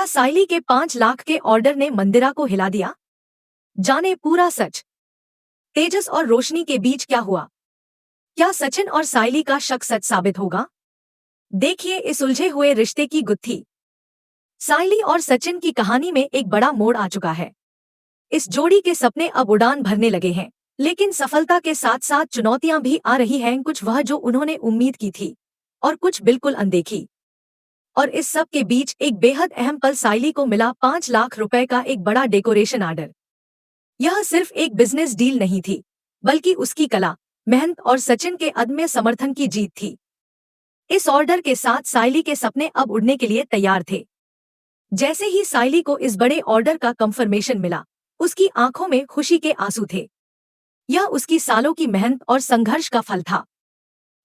क्या साइली के 5 लाख के ऑर्डर ने मंदिरा को हिला दिया? जाने पूरा सच। तेजस और रोशनी के बीच क्या हुआ? क्या सचिन और साइली का शक सच साबित होगा? देखिए इस उलझे हुए रिश्ते की गुत्थी। साइली और सचिन की कहानी में एक बड़ा मोड़ आ चुका है। इस जोड़ी के सपने अब उड़ान भरने लगे हैं, लेकिन सफलता के साथ साथ चुनौतियां भी आ रही हैं, कुछ वह जो उन्होंने उम्मीद की थी और कुछ बिल्कुल अनदेखी। और इस सब के बीच एक बेहद अहम पल, साइली को मिला 5 लाख रुपए का एक बड़ा डेकोरेशन ऑर्डर। यह सिर्फ एक बिजनेस डील नहीं थी, बल्कि उसकी कला, मेहनत और सचिन के अदम्य समर्थन की जीत थी। इस ऑर्डर के साथ साइली के सपने अब उड़ने के लिए तैयार थे। जैसे ही साइली को इस बड़े ऑर्डर का कंफर्मेशन मिला, उसकी आंखों में खुशी के आंसू थे। यह उसकी सालों की मेहनत और संघर्ष का फल था।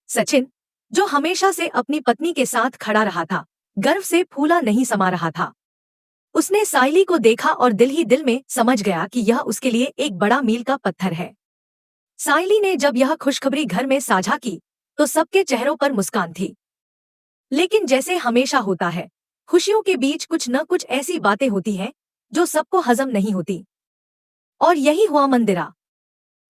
सचिन, जो हमेशा से अपनी पत्नी के साथ खड़ा रहा था, गर्व से फूला नहीं समा रहा था। उसने साइली को देखा और दिल ही दिल में समझ गया कि यह उसके लिए एक बड़ा मील का पत्थर है। साइली ने जब यह खुशखबरी घर में साझा की, तो सबके चेहरों पर मुस्कान थी। लेकिन जैसे हमेशा होता है, खुशियों के बीच कुछ न कुछ ऐसी बातें होती हैं जो सबको हजम नहीं होती। और यही हुआ मंदिरा।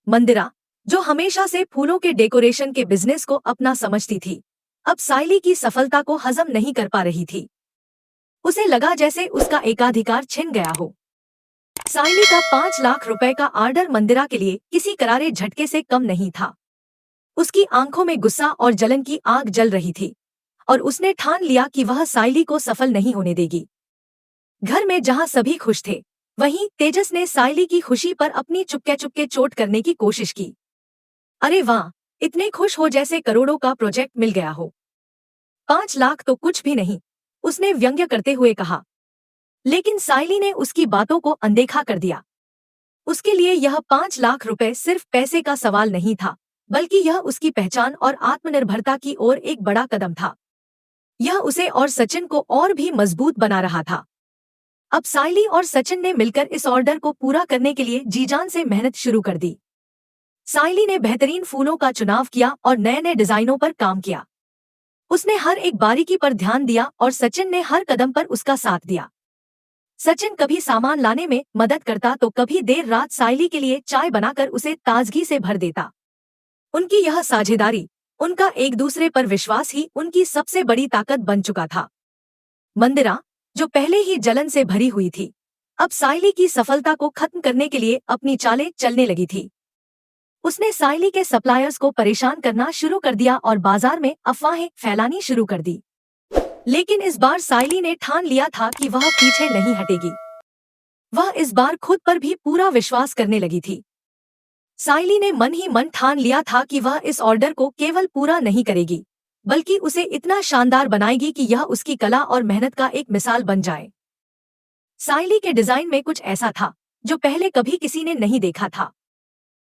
मंदिरा, जो हमेशा से फूलों के डेकोरेशन के बिजनेस को अपना समझती थी, अब साइली की सफलता को हजम नहीं कर पा रही थी। उसे लगा जैसे उसका एकाधिकार छिन गया हो। साइली का 5 लाख रुपए का ऑर्डर मंदिरा के लिए किसी करारे झटके से कम नहीं था। उसकी आंखों में गुस्सा और जलन की आग जल रही थी, और उसने ठान लिया कि वह साइली को सफल नहीं होने देगी। घर में जहां सभी खुश थे, वहीं तेजस ने साइली की खुशी पर अपनी चुपके चुपके चोट करने की कोशिश की। अरे वाह, इतने खुश हो जैसे करोड़ों का प्रोजेक्ट मिल गया हो। 5 लाख तो कुछ भी नहीं, उसने व्यंग्य करते हुए कहा। लेकिन साइली ने उसकी बातों को अनदेखा कर दिया। उसके लिए यह 5 लाख रुपए सिर्फ पैसे का सवाल नहीं था, बल्कि यह उसकी पहचान और आत्मनिर्भरता की ओर एक बड़ा कदम था। यह उसे और सचिन को और भी मजबूत बना रहा था। अब साइली और सचिन ने मिलकर इस ऑर्डर को पूरा करने के लिए जी-जान से मेहनत शुरू कर दी। साइली ने बेहतरीन फूलों का चुनाव किया और नए नए डिजाइनों पर काम किया। उसने हर एक बारीकी पर ध्यान दिया और सचिन ने हर कदम पर उसका साथ दिया। सचिन कभी सामान लाने में मदद करता तो कभी देर रात साइली के लिए चाय बनाकर उसे ताजगी से भर देता। उनकी यह साझेदारी, उनका एक दूसरे पर विश्वास ही उनकी सबसे बड़ी ताकत बन चुका था। मंदिरा, जो पहले ही जलन से भरी हुई थी, अब साइली की सफलता को खत्म करने के लिए अपनी चालें चलने लगी थी। उसने साइली के सप्लायर्स को परेशान करना शुरू कर दिया और बाजार में अफवाहें फैलानी शुरू कर दी। लेकिन इस बार साइली ने ठान लिया था कि वह पीछे नहीं हटेगी। वह इस बार खुद पर भी पूरा विश्वास करने लगी थी। साइली ने मन ही मन ठान लिया था कि वह इस ऑर्डर को केवल पूरा नहीं करेगी, बल्कि उसे इतना शानदार बनाएगी कि यह उसकी कला और मेहनत का एक मिसाल बन जाए। साइली के डिजाइन में कुछ ऐसा था जो पहले कभी किसी ने नहीं देखा था।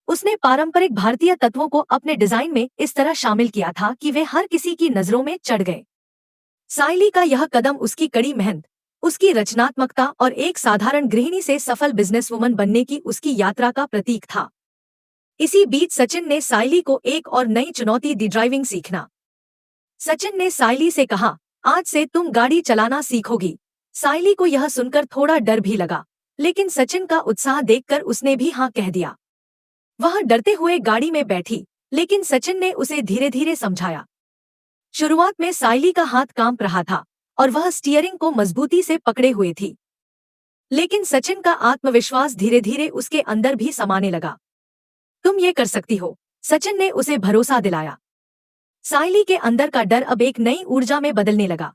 उसने पारंपरिक भारतीय तत्वों को अपने डिजाइन में इस तरह शामिल किया था कि वे हर किसी की नजरों में चढ़ गए। साइली का यह कदम उसकी कड़ी मेहनत, उसकी रचनात्मकता और एक साधारण गृहिणी से सफल बिजनेसवुमन बनने की उसकी यात्रा का प्रतीक था। इसी बीच सचिन ने साइली को एक और नई चुनौती दी, ड्राइविंग सीखना। सचिन ने साइली से कहा, आज से तुम गाड़ी चलाना सीखोगी। साइली को यह सुनकर थोड़ा डर भी लगा, लेकिन सचिन का उत्साह देखकर उसने भी हाँ कह दिया। वह डरते हुए गाड़ी में बैठी, लेकिन सचिन ने उसे धीरे धीरे समझाया। शुरुआत में साइली का हाथ कांप रहा था और वह स्टीयरिंग को मजबूती से पकड़े हुए थी, लेकिन सचिन का आत्मविश्वास धीरे धीरे उसके अंदर भी समाने लगा। तुम ये कर सकती हो, सचिन ने उसे भरोसा दिलाया। साइली के अंदर का डर अब एक नई ऊर्जा में बदलने लगा।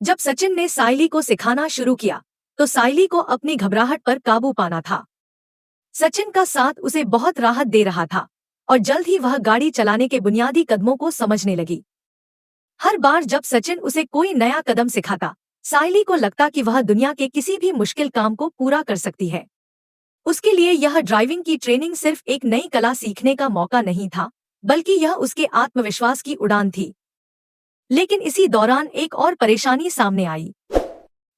जब सचिन ने साइली को सिखाना शुरू किया, तो साइली को अपनी घबराहट पर काबू पाना था। सचिन का साथ उसे बहुत राहत दे रहा था और जल्द ही वह गाड़ी चलाने के बुनियादी कदमों को समझने लगी। हर बार जब सचिन उसे कोई नया कदम सिखाता, साइली को लगता कि वह दुनिया के किसी भी मुश्किल काम को पूरा कर सकती है। उसके लिए यह ड्राइविंग की ट्रेनिंग सिर्फ एक नई कला सीखने का मौका नहीं था, बल्कि यह उसके आत्मविश्वास की उड़ान थी। लेकिन इसी दौरान एक और परेशानी सामने आई।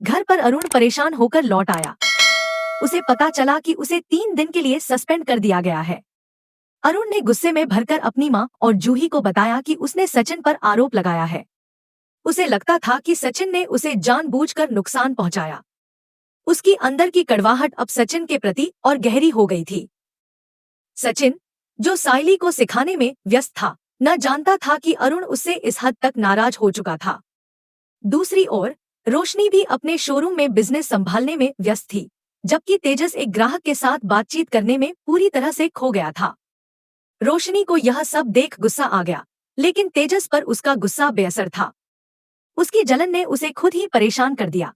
घर पर अरुण परेशान होकर लौट आया। उसे पता चला कि उसे 3 दिन के लिए सस्पेंड कर दिया गया है। अरुण ने गुस्से में भरकर अपनी मां और जूही को बताया कि उसने सचिन पर आरोप लगाया है। उसे लगता था कि सचिन ने उसे जानबूझकर नुकसान पहुंचाया। उसकी अंदर की कड़वाहट अब सचिन के प्रति और गहरी हो गई थी। सचिन, जो साइली को सिखाने में व्यस्त था, न जानता था कि अरुण उससे इस हद तक नाराज हो चुका था। दूसरी ओर रोशनी भी अपने शोरूम में बिजनेस संभालने में व्यस्त थी, जबकि तेजस एक ग्राहक के साथ बातचीत करने में पूरी तरह से खो गया था। रोशनी को यह सब देख गुस्सा आ गया, लेकिन तेजस पर उसका गुस्सा बेअसर था। उसकी जलन ने उसे खुद ही परेशान कर दिया।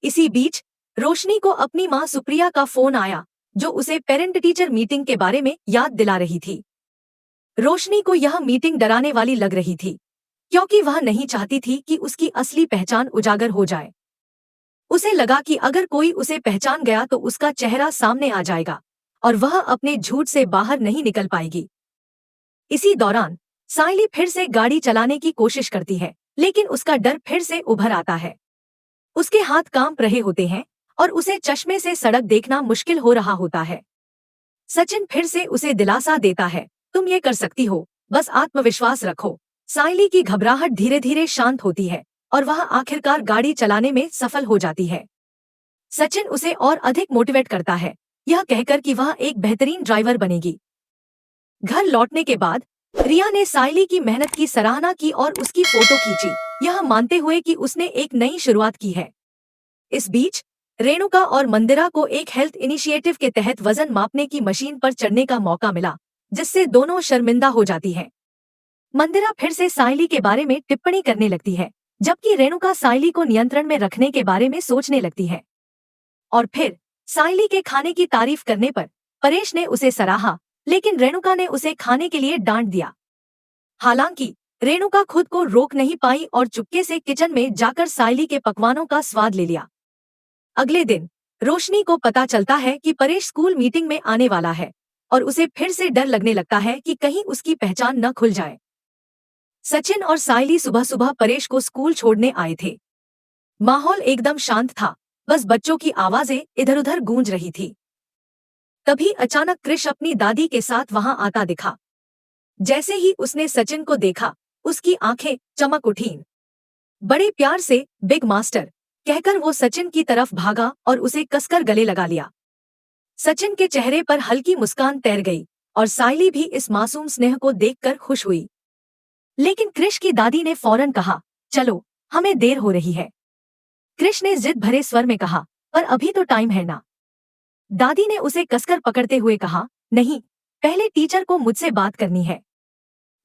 इसी बीच रोशनी को अपनी मां सुप्रिया का फोन आया, जो उसे पेरेंट टीचर मीटिंग के बारे में याद दिला रही थी। रोशनी को यह मीटिंग डराने वाली लग रही थी, क्योंकि वह नहीं चाहती थी कि उसकी असली पहचान उजागर हो जाए। उसे लगा कि अगर कोई उसे पहचान गया तो उसका चेहरा सामने आ जाएगा और वह अपने झूठ से बाहर नहीं निकल पाएगी। इसी दौरान साइली फिर से गाड़ी चलाने की कोशिश करती है, लेकिन उसका डर फिर से उभर आता है। उसके हाथ कांप रहे होते हैं और उसे चश्मे से सड़क देखना मुश्किल हो रहा होता है। सचिन फिर से उसे दिलासा देता है, तुम ये कर सकती हो, बस आत्मविश्वास रखो। साइली की घबराहट धीरे धीरे शांत होती है और वह आखिरकार गाड़ी चलाने में सफल हो जाती है। सचिन उसे और अधिक मोटिवेट करता है, यह कहकर कि वह एक बेहतरीन ड्राइवर बनेगी। घर लौटने के बाद रिया ने साइली की मेहनत की सराहना की और उसकी फोटो खींची, यह मानते हुए कि उसने एक नई शुरुआत की है। इस बीच रेणुका और मंदिरा को एक हेल्थ इनिशिएटिव के तहत वजन मापने की मशीन पर चढ़ने का मौका मिला, जिससे दोनों शर्मिंदा हो जाती हैं। मंदिरा फिर से साइली के बारे में टिप्पणी करने लगती है, जबकि रेणुका साइली को नियंत्रण में रखने के बारे में सोचने लगती है। और फिर साइली के खाने की तारीफ करने पर परेश ने उसे सराहा, लेकिन रेणुका ने उसे खाने के लिए डांट दिया। हालांकि रेणुका खुद को रोक नहीं पाई और चुपके से किचन में जाकर साइली के पकवानों का स्वाद ले लिया। अगले दिन रोशनी को पता चलता है कि परेश स्कूल मीटिंग में आने वाला है और उसे फिर से डर लगने लगता है कि कहीं उसकी पहचान न खुल जाए। सचिन और साइली सुबह सुबह परेश को स्कूल छोड़ने आए थे। माहौल एकदम शांत था, बस बच्चों की आवाजें इधर उधर गूंज रही थी। तभी अचानक कृष अपनी दादी के साथ वहां आता दिखा। जैसे ही उसने सचिन को देखा, उसकी आंखें चमक उठीं। बड़े प्यार से बिग मास्टर कहकर वो सचिन की तरफ भागा और उसे कसकर गले लगा लिया। सचिन के चेहरे पर हल्की मुस्कान तैर गई और साइली भी इस मासूम स्नेह को देखकर खुश हुई। लेकिन कृष की दादी ने फौरन कहा, चलो, हमें देर हो रही है। कृष ने जिद भरे स्वर में कहा, पर अभी तो टाइम है ना। दादी ने उसे कसकर पकड़ते हुए कहा, नहीं, पहले टीचर को मुझसे बात करनी है।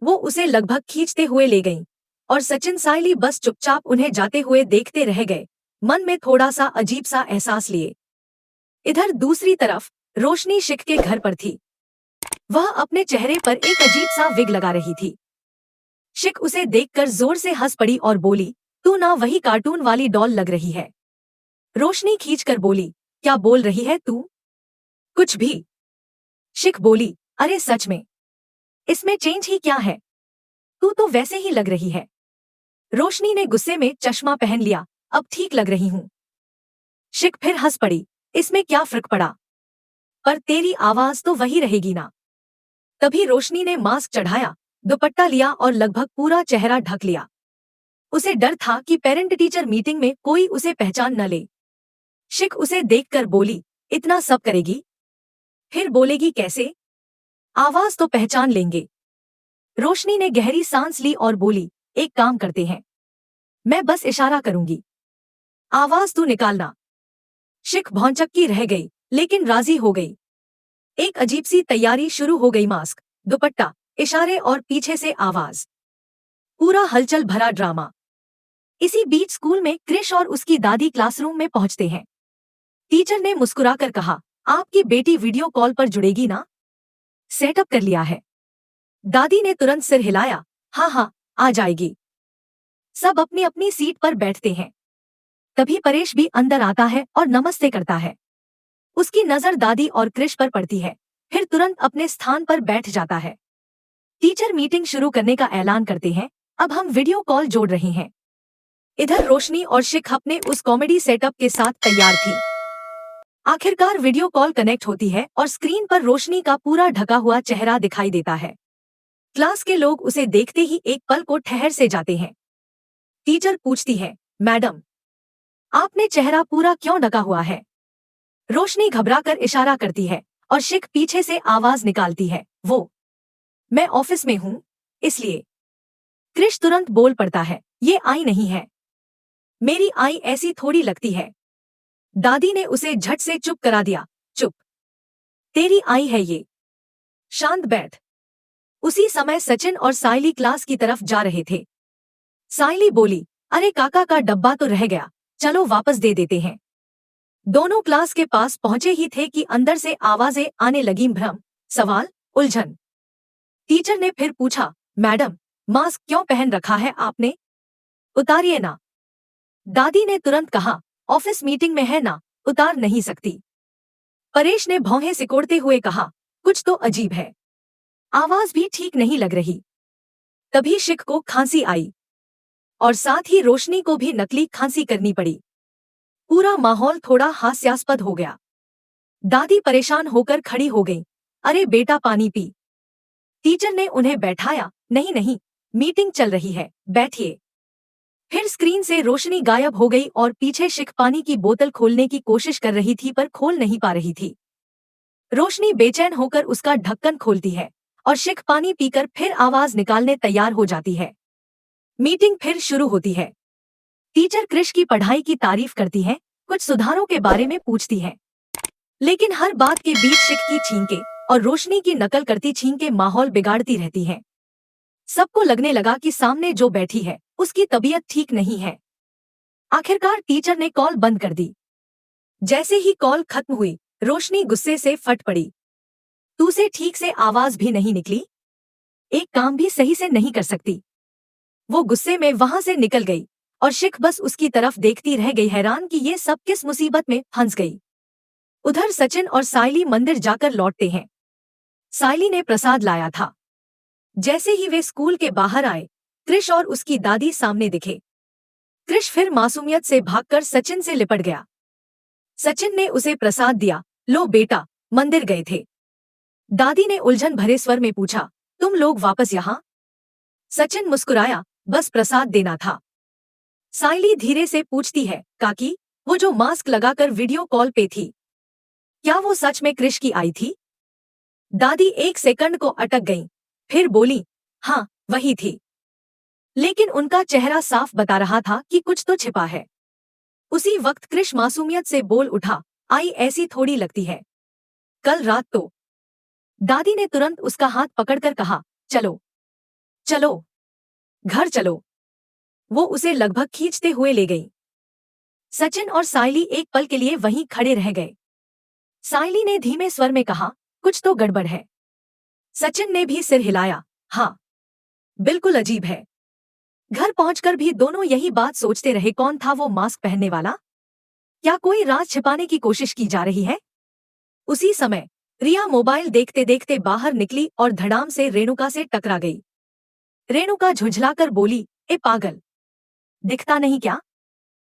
वो उसे लगभग खींचते हुए ले गईं और सचिन साइली बस चुपचाप उन्हें जाते हुए देखते रह गए, मन में थोड़ा सा अजीब सा एहसास लिए। इधर दूसरी तरफ रोशनी शिख के घर पर थी। वह अपने चेहरे पर एक अजीब सा विग लगा रही थी। शिख उसे देखकर जोर से हंस पड़ी और बोली, तू ना वही कार्टून वाली डॉल लग रही है। रोशनी खींचकर बोली, क्या बोल रही है तू? कुछ भी। शिख बोली, अरे सच में, इसमें चेंज ही क्या है, तू तो वैसे ही लग रही है। रोशनी ने गुस्से में चश्मा पहन लिया, अब ठीक लग रही हूं। शिख फिर हंस पड़ी, इसमें क्या फर्क पड़ा, पर तेरी आवाज तो वही रहेगी ना। तभी रोशनी ने मास्क चढ़ाया, दुपट्टा लिया और लगभग पूरा चेहरा ढक लिया। उसे डर था कि पेरेंट टीचर मीटिंग में कोई उसे पहचान न ले। शिख उसे देखकर बोली, इतना सब करेगी, फिर बोलेगी कैसे? आवाज तो पहचान लेंगे। रोशनी ने गहरी सांस ली और बोली, एक काम करते हैं, मैं बस इशारा करूंगी, आवाज तू निकालना। शिख भौंचक्की रह गई, लेकिन राजी हो गई। एक अजीब सी तैयारी शुरू हो गई, मास्क, दुपट्टा, इशारे और पीछे से आवाज, पूरा हलचल भरा ड्रामा। इसी बीच स्कूल में कृष और उसकी दादी क्लासरूम में पहुंचते हैं। टीचर ने मुस्कुराकर कहा, आपकी बेटी वीडियो कॉल पर जुड़ेगी ना? सेटअप कर लिया है। दादी ने तुरंत सिर हिलाया, हाँ हाँ, आ जाएगी। सब अपनी अपनी सीट पर बैठते हैं। तभी परेश भी अंदर आता है और नमस्ते करता है। उसकी नजर दादी और कृष पर पड़ती है, फिर तुरंत अपने स्थान पर बैठ जाता है। टीचर मीटिंग शुरू करने का ऐलान करते हैं, अब हम वीडियो कॉल जोड़ रहे हैं। इधर रोशनी और शिख अपने उस कॉमेडी सेटअप के साथ तैयार थी। आखिरकार वीडियो कॉल कनेक्ट होती है और स्क्रीन पर रोशनी का पूरा ढका हुआ चेहरा दिखाई देता है। क्लास के लोग उसे देखते ही एक पल को ठहर से जाते हैं। टीचर पूछती है, मैडम, आपने चेहरा पूरा क्यों ढका हुआ है? रोशनी घबराकर इशारा करती है और शिख पीछे से आवाज निकालती है, वो मैं ऑफिस में हूँ, इसलिए। क्रिश तुरंत बोल पड़ता है, ये आई नहीं है। मेरी आई ऐसी थोड़ी लगती है। दादी ने उसे झट से चुप करा दिया। चुप, तेरी आई है ये, शांत बैठ। उसी समय सचिन और साइली क्लास की तरफ जा रहे थे। साइली बोली, अरे काका का डब्बा तो रह गया, चलो वापस दे देते हैं। दोनों क्लास के पास पहुंचे ही थे कि अंदर से आवाजें आने लगीं, भ्रम, सवाल, उलझन। टीचर ने फिर पूछा, मैडम, मास्क क्यों पहन रखा है आपने? उतारिए ना। दादी ने तुरंत कहा, ऑफिस मीटिंग में है ना, उतार नहीं सकती। परेश ने भौहें सिकोड़ते हुए कहा, कुछ तो अजीब है, आवाज भी ठीक नहीं लग रही। तभी शिख को खांसी आई और साथ ही रोशनी को भी नकली खांसी करनी पड़ी। पूरा माहौल थोड़ा हास्यास्पद हो गया। दादी परेशान होकर खड़ी हो गई। अरे बेटा, पानी पी। टीचर ने उन्हें बैठाया। नहीं नहीं, मीटिंग चल रही है, बैठिए। फिर स्क्रीन से रोशनी गायब हो गई और पीछे शिख पानी की बोतल खोलने की कोशिश कर रही थी पर खोल नहीं पा रही थी। रोशनी बेचैन होकर उसका ढक्कन खोलती है और शिख पानी पीकर फिर आवाज निकालने तैयार हो जाती है। मीटिंग फिर शुरू होती है। टीचर क्रिश की पढ़ाई की तारीफ करती है, कुछ सुधारों के बारे में पूछती है, लेकिन हर बात के बीच शिख की छींके और रोशनी की नकल करती छींके माहौल बिगाड़ती रहती हैं। सबको लगने लगा कि सामने जो बैठी है उसकी तबीयत ठीक नहीं है। आखिरकार टीचर ने कॉल बंद कर दी। जैसे ही कॉल खत्म हुई, रोशनी गुस्से से फट पड़ी। तू से ठीक से आवाज भी नहीं निकली, एक काम भी सही से नहीं कर सकती। वो गुस्से में वहां से निकल गई और शिख बस उसकी तरफ देखती रह गई, हैरान कि ये सब किस मुसीबत में फंस गई। उधर सचिन और साइली मंदिर जाकर लौटते हैं। साइली ने प्रसाद लाया था। जैसे ही वे स्कूल के बाहर आए, क्रिश और उसकी दादी सामने दिखे। क्रिश फिर मासूमियत से भागकर सचिन से लिपट गया। सचिन ने उसे प्रसाद दिया। लो बेटा, मंदिर गए थे? दादी ने उलझन भरे स्वर में पूछा, तुम लोग वापस यहाँ? सचिन मुस्कुराया, बस प्रसाद देना था। साइली धीरे से पूछती है, काकी, वो जो मास्क लगाकर वीडियो कॉल पे थी, क्या वो सच में क्रिश की आई थी? दादी एक सेकंड को अटक गईं, फिर बोली, हाँ वही थी, लेकिन उनका चेहरा साफ बता रहा था कि कुछ तो छिपा है। उसी वक्त क्रिश मासूमियत से बोल उठा, आई ऐसी थोड़ी लगती है, कल रात तो। दादी ने तुरंत उसका हाथ पकड़कर कहा, चलो चलो, घर चलो। वो उसे लगभग खींचते हुए ले गई। सचिन और साइली एक पल के लिए वहीं खड़े रह गए। साइली ने धीमे स्वर में कहा, कुछ तो गड़बड़ है। सचिन ने भी सिर हिलाया, हाँ बिल्कुल अजीब है। घर पहुंचकर भी दोनों यही बात सोचते रहे, कौन था वो मास्क पहनने वाला? क्या कोई राज छिपाने की कोशिश की जा रही है? उसी समय रिया मोबाइल देखते देखते बाहर निकली और धड़ाम से रेणुका से टकरा गई। रेणुका झुंझलाकर बोली, ए पागल, दिखता नहीं क्या?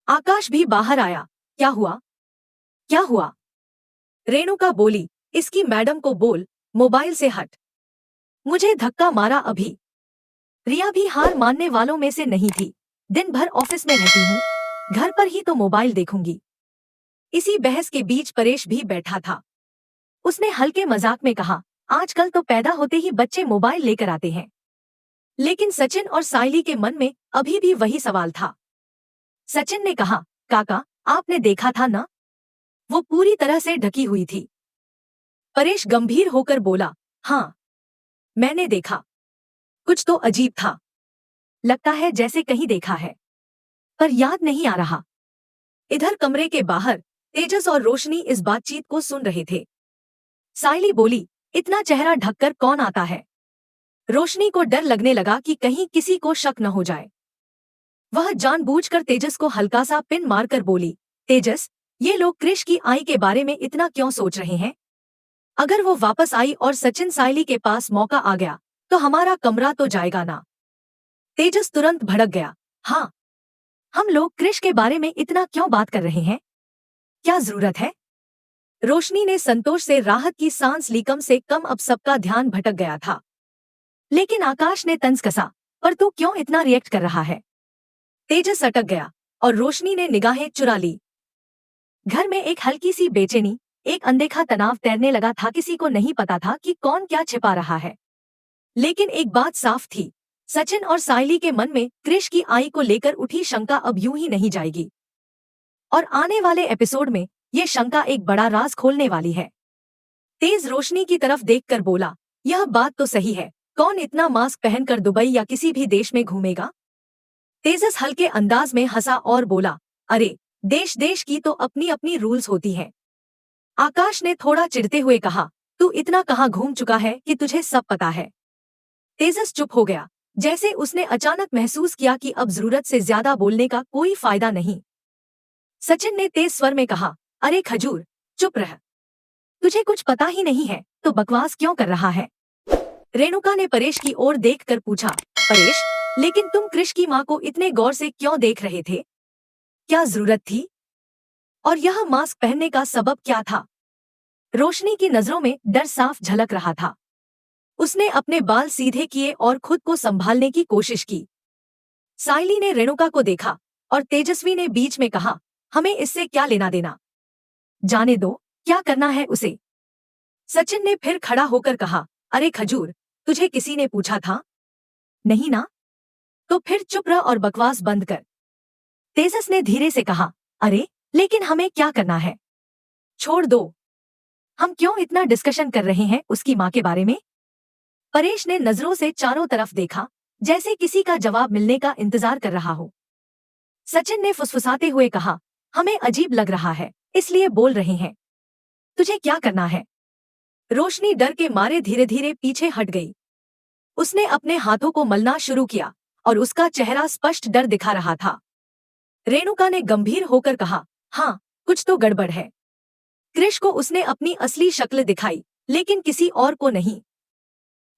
आकाश भी बाहर आया, क्या हुआ क्या हुआ? रेणुका बोली, इसकी मैडम को बोल मोबाइल से हट, मुझे धक्का मारा अभी। रिया भी हार मानने वालों में से नहीं थी। दिन भर ऑफिस में रहती हूँ, घर पर ही तो मोबाइल देखूंगी। इसी बहस के बीच परेश भी बैठा था। उसने हल्के मजाक में कहा, आजकल तो पैदा होते ही बच्चे मोबाइल लेकर आते हैं। लेकिन सचिन और साइली के मन में अभी भी वही सवाल था। सचिन ने कहा, काका, आपने देखा था ना, वो पूरी तरह से ढकी हुई थी। परेश गंभीर होकर बोला, हाँ मैंने देखा, कुछ तो अजीब था, लगता है जैसे कहीं देखा है, पर याद नहीं आ रहा। इधर कमरे के बाहर तेजस और रोशनी इस बातचीत को सुन रहे थे। साइली बोली, इतना चेहरा ढककर कौन आता है? रोशनी को डर लगने लगा कि कहीं किसी को शक न हो जाए। वह जानबूझकर तेजस को हल्का सा पिन मारकर बोली, तेजस, ये लोग क्रिश की आई के बारे में इतना क्यों सोच रहे हैं? अगर वो वापस आई और सचिन साइली के पास मौका आ गया तो हमारा कमरा तो जाएगा ना। तेजस तुरंत भड़क गया, हाँ, हम लोग क्रिश के बारे में इतना क्यों बात कर रहे हैं? क्या जरूरत है? रोशनी ने संतोष से राहत की सांस ली, कम से कम अब सबका ध्यान भटक गया था। लेकिन आकाश ने तंज कसा, पर तू क्यों इतना रिएक्ट कर रहा है? तेजस अटक गया और रोशनी ने निगाहें चुरा ली। घर में एक हल्की सी बेचैनी, एक अनदेखा तनाव तैरने लगा था। किसी को नहीं पता था कि कौन क्या छिपा रहा है, लेकिन एक बात साफ थी, सचिन और सायली के मन में कृष की आई को लेकर उठी शंका अब यूं ही नहीं जाएगी। और आने वाले एपिसोड में ये शंका एक बड़ा राज खोलने वाली है। तेज रोशनी की तरफ देखकर बोला, यह बात तो सही है, कौन इतना मास्क पहनकर दुबई या किसी भी देश में घूमेगा? तेजस हल्के अंदाज में हंसा और बोला, अरे देश देश की तो अपनी अपनी रूल्स होती हैं। आकाश ने थोड़ा चिढ़ते हुए कहा, तू इतना कहाँ घूम चुका है कि तुझे सब पता है? तेजस चुप हो गया, जैसे उसने अचानक महसूस किया कि अब जरूरत से ज्यादा बोलने का कोई फायदा नहीं। सचिन ने तेज स्वर में कहा, अरे खजूर, चुप रह, तुझे कुछ पता ही नहीं है तो बकवास क्यों कर रहा है? रेणुका ने परेश की ओर देखकर पूछा, परेश, लेकिन तुम कृष की माँ को इतने गौर से क्यों देख रहे थे? क्या जरूरत थी? और यह मास्क पहनने का सबब क्या था? रोशनी की नजरों में डर साफ झलक रहा था। उसने अपने बाल सीधे किए और खुद को संभालने की कोशिश की। सायली ने रेणुका को देखा और तेजस्वी ने बीच में कहा, हमें इससे क्या लेना देना, जाने दो, क्या करना है उसे। सचिन ने फिर खड़ा होकर कहा, अरे खजूर, तुझे किसी ने पूछा था? नहीं ना? तो फिर चुप रह और बकवास बंद कर। तेजस ने धीरे से कहा, अरे लेकिन हमें क्या करना है? छोड़ दो, हम क्यों इतना डिस्कशन कर रहे हैं उसकी माँ के बारे में? परेश ने नजरों से चारों तरफ देखा, जैसे किसी का जवाब मिलने का इंतजार कर रहा हो। सचिन ने फुसफुसाते हुए कहा, हमें अजीब लग रहा है, इसलिए बोल रहे हैं। तुझे क्या करना है? रोशनी डर के मारे धीरे धीरे पीछे हट गई। उसने अपने हाथों को मलना शुरू किया और उसका चेहरा स्पष्ट डर दिखा रहा था। रेणुका ने गंभीर होकर कहा, हाँ, कुछ तो गड़बड़ है। कृष को उसने अपनी असली शक्ल दिखाई, लेकिन किसी और को नहीं।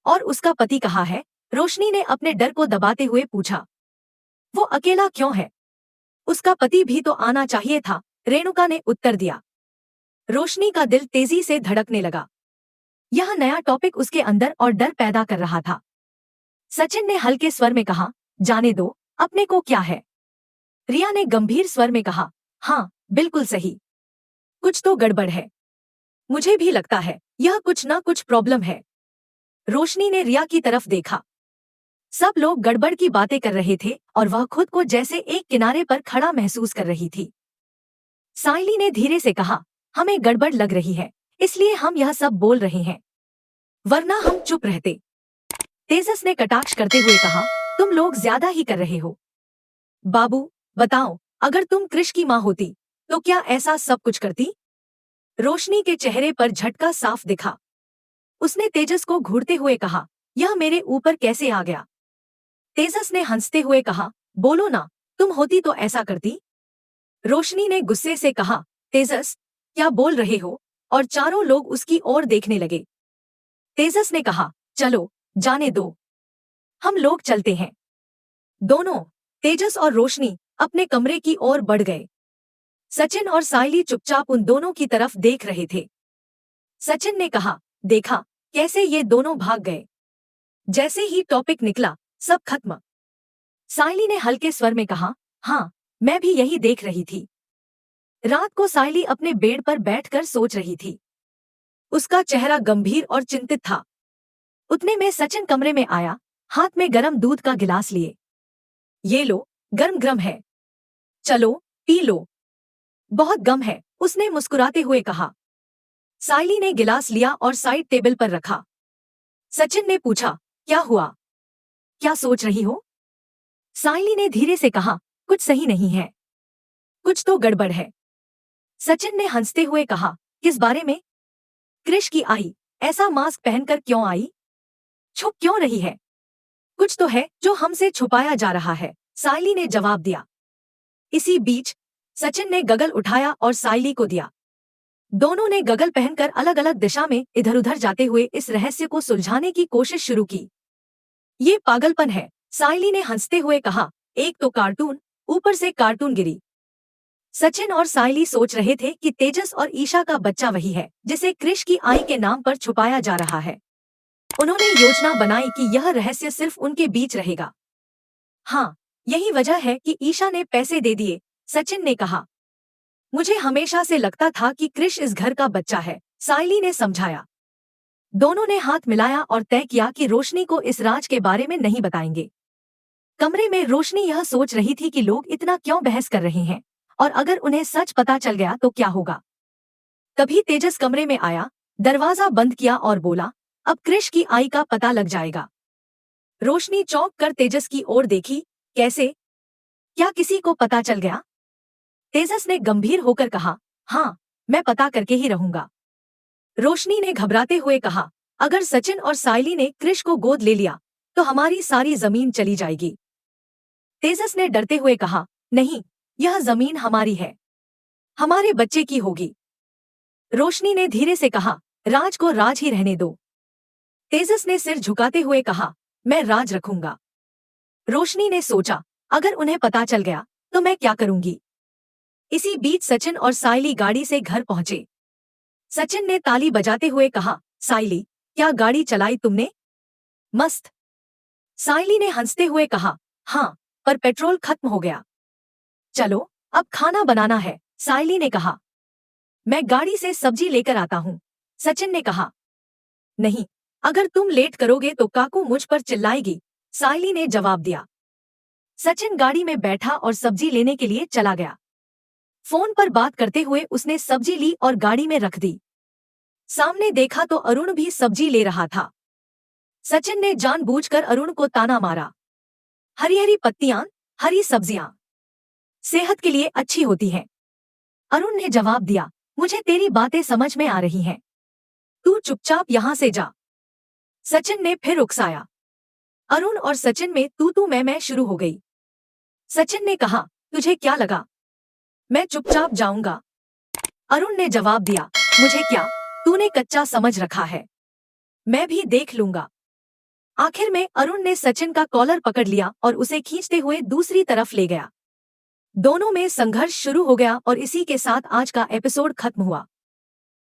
और उसका पति कहाँ है? रोशनी ने अपने डर को दबाते हुए पूछा। वो अकेला क्यों है? उसका पति भी तो आना चाहिए था, रेणुका ने उत्तर दिया। रोशनी का दिल तेजी से धड़कने लगा। यह नया टॉपिक उसके अंदर और डर पैदा कर रहा था। सचिन ने हल्के स्वर में कहा, जाने दो, अपने को क्या है? रिया ने गंभीर स्वर में कहा, हाँ, बिल्कुल सही, कुछ तो गड़बड़ है। मुझे भी लगता है यह कुछ ना कुछ प्रॉब्लम है। रोशनी ने रिया की तरफ देखा। सब लोग गड़बड़ की बातें कर रहे थे और वह खुद को जैसे एक किनारे पर खड़ा महसूस कर रही थी। सायली ने धीरे से कहा, हमें गड़बड़ लग रही है, इसलिए हम यह सब बोल रहे हैं, वरना हम चुप रहते। तेजस ने कटाक्ष करते हुए कहा, तुम लोग ज्यादा ही कर रहे हो। बाबू, बताओ, अगर तुम कृष की माँ होती तो क्या ऐसा सब कुछ करती? रोशनी के चेहरे पर झटका साफ दिखा। उसने तेजस को घूरते हुए कहा, यह मेरे ऊपर कैसे आ गया? तेजस ने हंसते हुए कहा, बोलो ना, तुम होती तो ऐसा करती? रोशनी ने गुस्से से कहा, तेजस, क्या बोल रहे हो? और चारों लोग उसकी ओर देखने लगे। तेजस ने कहा, चलो, जाने दो, हम लोग चलते हैं। दोनों, तेजस और रोशनी, अपने कमरे की ओर बढ़ गए। सचिन और सायली चुपचाप उन दोनों की तरफ देख रहे थे। सचिन ने कहा, देखा कैसे ये दोनों भाग गए? जैसे ही टॉपिक निकला, सब खत्म। सायली ने हल्के स्वर में कहा, हाँ, मैं भी यही देख रही थी। रात को सायली अपने बेड पर बैठकर सोच रही थी। उसका चेहरा गंभीर और चिंतित था। उतने में सचिन कमरे में आया, हाथ में गरम दूध का गिलास लिए। ये लो, गर्म गर्म है, चलो पी लो। बहुत गम है, उसने मुस्कुराते हुए कहा। सायली ने गिलास लिया और साइड टेबल पर रखा। सचिन ने पूछा, क्या हुआ? क्या सोच रही हो? सायली ने धीरे से कहा, कुछ सही नहीं है, कुछ तो गड़बड़ है। सचिन ने हंसते हुए कहा, किस बारे में? कृष की आई, ऐसा मास्क पहनकर क्यों आई? छुप क्यों रही है? कुछ तो है जो हमसे छुपाया जा रहा है, सायली ने जवाब दिया। इसी बीच सचिन ने गगल उठाया और सायली को दिया। दोनों ने गगल पहनकर अलग अलग दिशा में इधर उधर जाते हुए इस रहस्य को सुलझाने की कोशिश शुरू की। ये पागलपन है, सायली ने हंसते हुए कहा, एक तो कार्टून, ऊपर से कार्टून गिरी। सचिन और सायली सोच रहे थे कि तेजस और ईशा का बच्चा वही है जिसे कृष की आई के नाम पर छुपाया जा रहा है। उन्होंने योजना बनाई कि यह रहस्य सिर्फ उनके बीच रहेगा। हाँ, यही वजह है कि ईशा ने पैसे दे दिए, सचिन ने कहा। मुझे हमेशा से लगता था कि क्रिश इस घर का बच्चा है, साइली ने समझाया। दोनों ने हाथ मिलाया और तय किया कि रोशनी को इस राज के बारे में नहीं बताएंगे। कमरे में रोशनी यह सोच रही थी कि लोग इतना क्यों बहस कर रहे हैं और अगर उन्हें सच पता चल गया तो क्या होगा। तभी तेजस कमरे में आया, दरवाजा बंद किया और बोला, अब क्रिश की आई का पता लग जाएगा। रोशनी चौंक कर तेजस की ओर देखी, कैसे? क्या किसी को पता चल गया? तेजस ने गंभीर होकर कहा, हाँ, मैं पता करके ही रहूंगा। रोशनी ने घबराते हुए कहा, अगर सचिन और साइली ने क्रिश को गोद ले लिया तो हमारी सारी जमीन चली जाएगी। तेजस ने डरते हुए कहा, नहीं, यह जमीन हमारी है, हमारे बच्चे की होगी। रोशनी ने धीरे से कहा, राज को राज ही रहने दो। तेजस ने सिर झुकाते हुए कहा, मैं राज रखूंगा। रोशनी ने सोचा, अगर उन्हें पता चल गया तो मैं क्या करूंगी। इसी बीच सचिन और साइली गाड़ी से घर पहुंचे। सचिन ने ताली बजाते हुए कहा, साइली, क्या गाड़ी चलाई तुमने? मस्त। साइली ने हंसते हुए कहा, हाँ, पर पेट्रोल खत्म हो गया। चलो, अब खाना बनाना है, साइली ने कहा। मैं गाड़ी से सब्जी लेकर आता हूँ, सचिन ने कहा। नहीं, अगर तुम लेट करोगे तो काकू मुझ पर चिल्लाएगी, साइली ने जवाब दिया। सचिन गाड़ी में बैठा और सब्जी लेने के लिए चला गया। फोन पर बात करते हुए उसने सब्जी ली और गाड़ी में रख दी। सामने देखा तो अरुण भी सब्जी ले रहा था। सचिन ने जानबूझकर अरुण को ताना मारा, हरी हरी पत्तियां, हरी सब्जियां सेहत के लिए अच्छी होती हैं। अरुण ने जवाब दिया, मुझे तेरी बातें समझ में आ रही हैं, तू चुपचाप यहां से जा। सचिन ने फिर उकसाया। अरुण और सचिन में तू मैं शुरू हो गई। सचिन ने कहा, तुझे क्या लगा मैं चुपचाप जाऊंगा? अरुण ने जवाब दिया, मुझे क्या, तूने कच्चा समझ रखा है, मैं भी देख लूंगा। आखिर में अरुण ने सचिन का कॉलर पकड़ लिया और उसे खींचते हुए दूसरी तरफ ले गया। दोनों में संघर्ष शुरू हो गया और इसी के साथ आज का एपिसोड खत्म हुआ।